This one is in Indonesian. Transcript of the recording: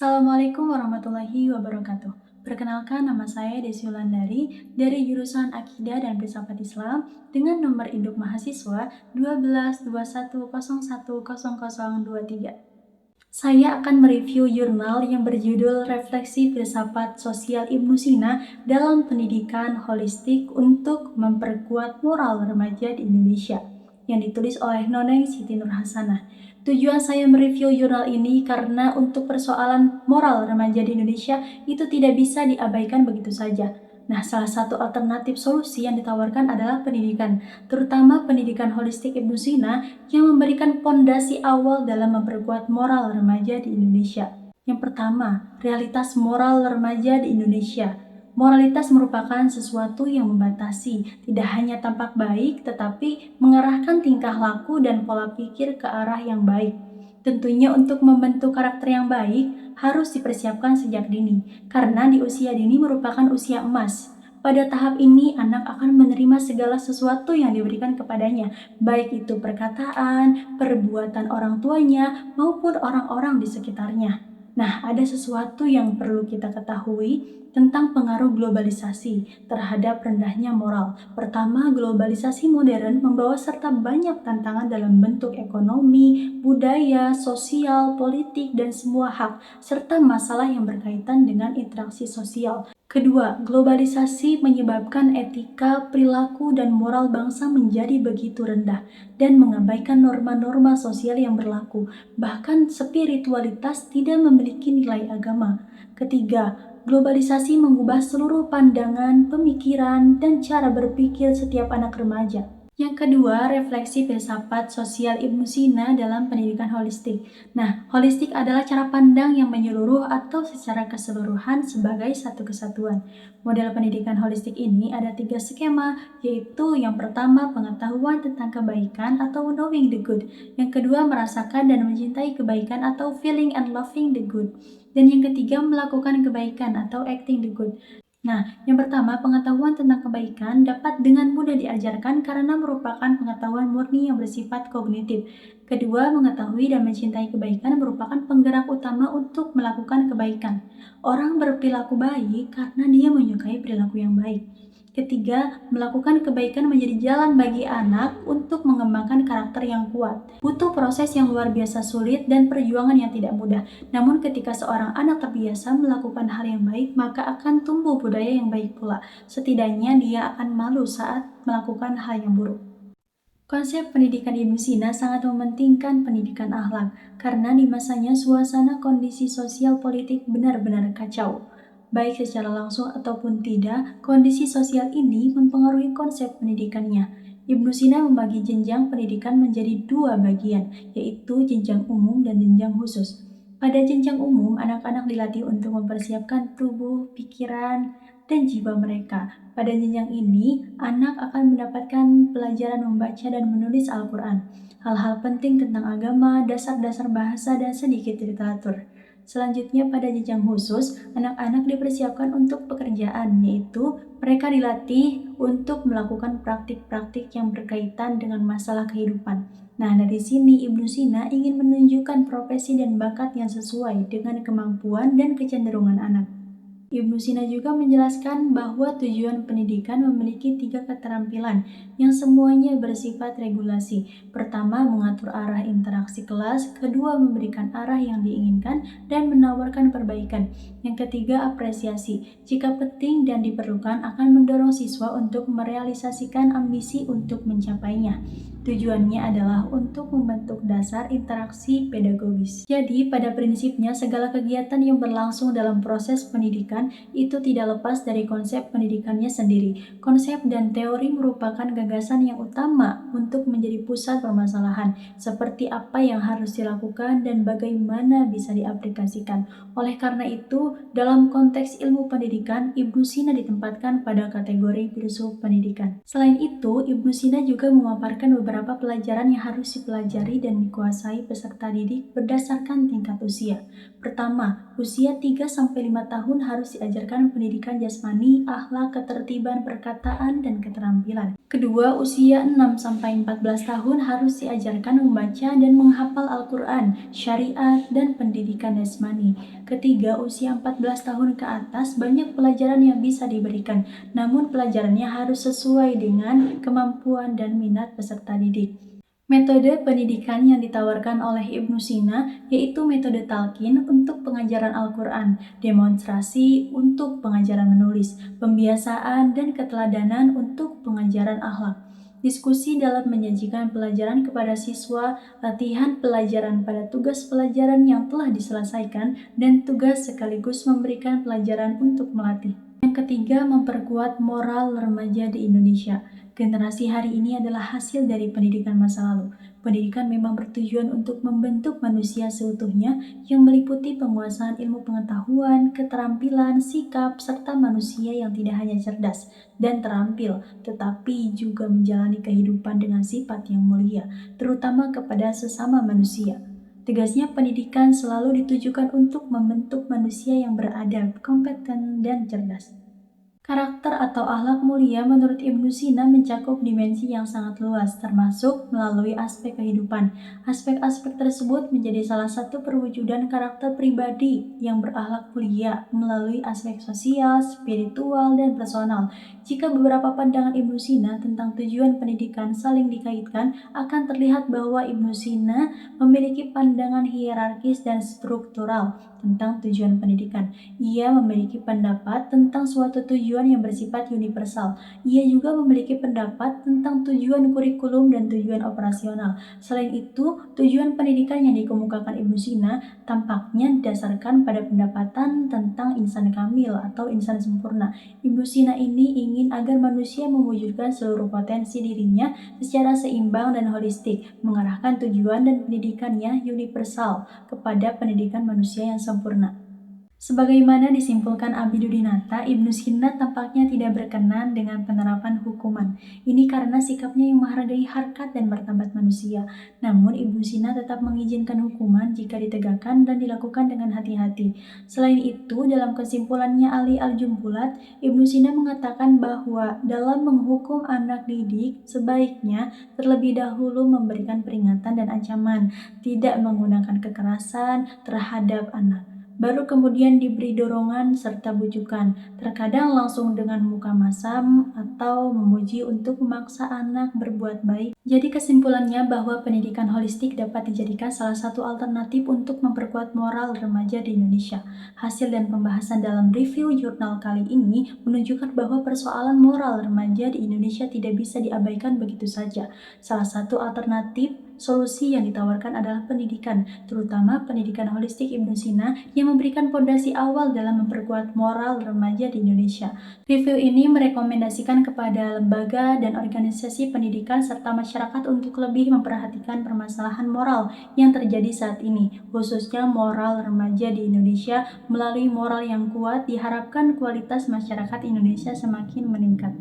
Assalamualaikum warahmatullahi wabarakatuh. Perkenalkan, nama saya Desi Wulandari dari jurusan Akidah dan Filsafat Islam dengan nomor induk mahasiswa 1221010023. Saya akan mereview jurnal yang berjudul Refleksi Filsafat Sosial Ibnu Sina dalam Pendidikan Holistik untuk Memperkuat Moral Remaja di Indonesia, yang ditulis oleh Noneng Siti Nurhasanah. Tujuan saya mereview jurnal ini karena untuk persoalan moral remaja di Indonesia itu tidak bisa diabaikan begitu saja. Nah, salah satu alternatif solusi yang ditawarkan adalah pendidikan, terutama pendidikan holistik Ibnu Sina yang memberikan pondasi awal dalam memperkuat moral remaja di Indonesia. Yang pertama, realitas moral remaja di Indonesia. Moralitas merupakan sesuatu yang membatasi, tidak hanya tampak baik, tetapi mengarahkan tingkah laku dan pola pikir ke arah yang baik. Tentunya untuk membentuk karakter yang baik harus dipersiapkan sejak dini, karena di usia dini merupakan usia emas. Pada tahap ini, anak akan menerima segala sesuatu yang diberikan kepadanya, baik itu perkataan, perbuatan orang tuanya, maupun orang-orang di sekitarnya. Nah, ada sesuatu yang perlu kita ketahui tentang pengaruh globalisasi terhadap rendahnya moral. Pertama, globalisasi modern membawa serta banyak tantangan dalam bentuk ekonomi, budaya, sosial, politik, dan semua hak, serta masalah yang berkaitan dengan interaksi sosial. Kedua, globalisasi menyebabkan etika, perilaku, dan moral bangsa menjadi begitu rendah dan mengabaikan norma-norma sosial yang berlaku. Bahkan spiritualitas tidak memiliki nilai agama. Ketiga, globalisasi mengubah seluruh pandangan, pemikiran, dan cara berpikir setiap anak remaja. Yang kedua, refleksi filsafat sosial Ibnu Sina dalam pendidikan holistik. Nah, holistik adalah cara pandang yang menyeluruh atau secara keseluruhan sebagai satu kesatuan. Model pendidikan holistik ini ada 3 skema, yaitu yang pertama pengetahuan tentang kebaikan atau knowing the good. Yang kedua, merasakan dan mencintai kebaikan atau feeling and loving the good. Dan yang ketiga, melakukan kebaikan atau acting the good. Nah, yang pertama, pengetahuan tentang kebaikan dapat dengan mudah diajarkan karena merupakan pengetahuan murni yang bersifat kognitif. Kedua, mengetahui dan mencintai kebaikan merupakan penggerak utama untuk melakukan kebaikan. Orang berperilaku baik karena dia menyukai perilaku yang baik. Ketiga, melakukan kebaikan menjadi jalan bagi anak untuk mengembangkan karakter yang kuat. Butuh proses yang luar biasa sulit dan perjuangan yang tidak mudah. Namun ketika seorang anak terbiasa melakukan hal yang baik, maka akan tumbuh budaya yang baik pula. Setidaknya dia akan malu saat melakukan hal yang buruk. Konsep pendidikan Ibnu Sina sangat mementingkan pendidikan akhlak, karena di masanya suasana kondisi sosial politik benar-benar kacau. Baik secara langsung ataupun tidak, kondisi sosial ini mempengaruhi konsep pendidikannya. Ibnu Sina membagi jenjang pendidikan menjadi 2 bagian, yaitu jenjang umum dan jenjang khusus. Pada jenjang umum, anak-anak dilatih untuk mempersiapkan tubuh, pikiran, dan jiwa mereka. Pada jenjang ini, anak akan mendapatkan pelajaran membaca dan menulis Al-Quran, hal-hal penting tentang agama, dasar-dasar bahasa, dan sedikit literatur. Selanjutnya, pada jenjang khusus, anak-anak dipersiapkan untuk pekerjaan, yaitu mereka dilatih untuk melakukan praktik-praktik yang berkaitan dengan masalah kehidupan. Nah, dari sini Ibnu Sina ingin menunjukkan profesi dan bakat yang sesuai dengan kemampuan dan kecenderungan anak. Ibnu Sina juga menjelaskan bahwa tujuan pendidikan memiliki 3 keterampilan yang semuanya bersifat regulasi. Pertama, mengatur arah interaksi kelas. Kedua, memberikan arah yang diinginkan dan menawarkan perbaikan. Yang ketiga, apresiasi. Jika penting dan diperlukan, akan mendorong siswa untuk merealisasikan ambisi untuk mencapainya. Tujuannya adalah untuk membentuk dasar interaksi pedagogis. Jadi, pada prinsipnya, segala kegiatan yang berlangsung dalam proses pendidikan itu tidak lepas dari konsep pendidikannya sendiri. Konsep dan teori merupakan gagasan yang utama untuk menjadi pusat permasalahan, seperti apa yang harus dilakukan dan bagaimana bisa diaplikasikan. Oleh karena itu, dalam konteks ilmu pendidikan, Ibnu Sina ditempatkan pada kategori filsuf pendidikan. Selain itu, Ibnu Sina juga memaparkan beberapa pelajaran yang harus dipelajari dan dikuasai peserta didik berdasarkan tingkat usia. Pertama, usia 3-5 tahun harus harus diajarkan pendidikan jasmani, akhlak, ketertiban, perkataan, dan keterampilan. Kedua, usia 6-14 tahun harus diajarkan membaca dan menghafal Al-Quran, syariat, dan pendidikan jasmani. Ketiga, usia 14 tahun ke atas banyak pelajaran yang bisa diberikan, namun pelajarannya harus sesuai dengan kemampuan dan minat peserta didik. Metode pendidikan yang ditawarkan oleh Ibnu Sina yaitu metode talqin untuk pengajaran Al-Quran, demonstrasi untuk pengajaran menulis, pembiasaan dan keteladanan untuk pengajaran akhlak, diskusi dalam menyajikan pelajaran kepada siswa, latihan pelajaran pada tugas pelajaran yang telah diselesaikan, dan tugas sekaligus memberikan pelajaran untuk melatih. Yang ketiga, memperkuat moral remaja di Indonesia. Generasi hari ini adalah hasil dari pendidikan masa lalu. Pendidikan memang bertujuan untuk membentuk manusia seutuhnya yang meliputi penguasaan ilmu pengetahuan, keterampilan, sikap, serta manusia yang tidak hanya cerdas dan terampil, tetapi juga menjalani kehidupan dengan sifat yang mulia, terutama kepada sesama manusia. Tegasnya, pendidikan selalu ditujukan untuk membentuk manusia yang beradab, kompeten, dan cerdas. Karakter atau akhlak mulia menurut Ibnu Sina mencakup dimensi yang sangat luas, termasuk melalui aspek kehidupan. Aspek-aspek tersebut menjadi salah satu perwujudan karakter pribadi yang berakhlak mulia melalui aspek sosial, spiritual, dan personal. Jika beberapa pandangan Ibnu Sina tentang tujuan pendidikan saling dikaitkan, akan terlihat bahwa Ibnu Sina memiliki pandangan hierarkis dan struktural tentang tujuan pendidikan. Ia memiliki pendapat tentang suatu tujuan yang bersifat universal. Ia juga memiliki pendapat tentang tujuan kurikulum dan tujuan operasional. Selain itu, tujuan pendidikan yang dikemukakan Ibnu Sina tampaknya didasarkan pada pendapatan tentang insan kamil atau insan sempurna. Ibnu Sina ini ingin agar manusia mewujudkan seluruh potensi dirinya secara seimbang dan holistik, mengarahkan tujuan dan pendidikannya universal kepada pendidikan manusia yang sempurna. Sebagaimana disimpulkan Abidudinata, Ibnu Sina tampaknya tidak berkenan dengan penerapan hukuman. Ini karena sikapnya yang menghargai harkat dan martabat manusia. Namun Ibnu Sina tetap mengizinkan hukuman jika ditegakkan dan dilakukan dengan hati-hati. Selain itu, dalam kesimpulannya Ali Al-Jumbulat, Ibnu Sina mengatakan bahwa dalam menghukum anak didik, sebaiknya terlebih dahulu memberikan peringatan dan ancaman, tidak menggunakan kekerasan terhadap anak. Baru kemudian diberi dorongan serta bujukan, terkadang langsung dengan muka masam atau memuji untuk memaksa anak berbuat baik. Jadi kesimpulannya bahwa pendidikan holistik dapat dijadikan salah satu alternatif untuk memperkuat moral remaja di Indonesia. Hasil dan pembahasan dalam review jurnal kali ini menunjukkan bahwa persoalan moral remaja di Indonesia tidak bisa diabaikan begitu saja. Salah satu alternatif solusi yang ditawarkan adalah pendidikan, terutama pendidikan holistik Ibnu Sina yang memberikan fondasi awal dalam memperkuat moral remaja di Indonesia. Review ini merekomendasikan kepada lembaga dan organisasi pendidikan serta masyarakat untuk lebih memperhatikan permasalahan moral yang terjadi saat ini, khususnya moral remaja di Indonesia. Melalui moral yang kuat, diharapkan kualitas masyarakat Indonesia semakin meningkat.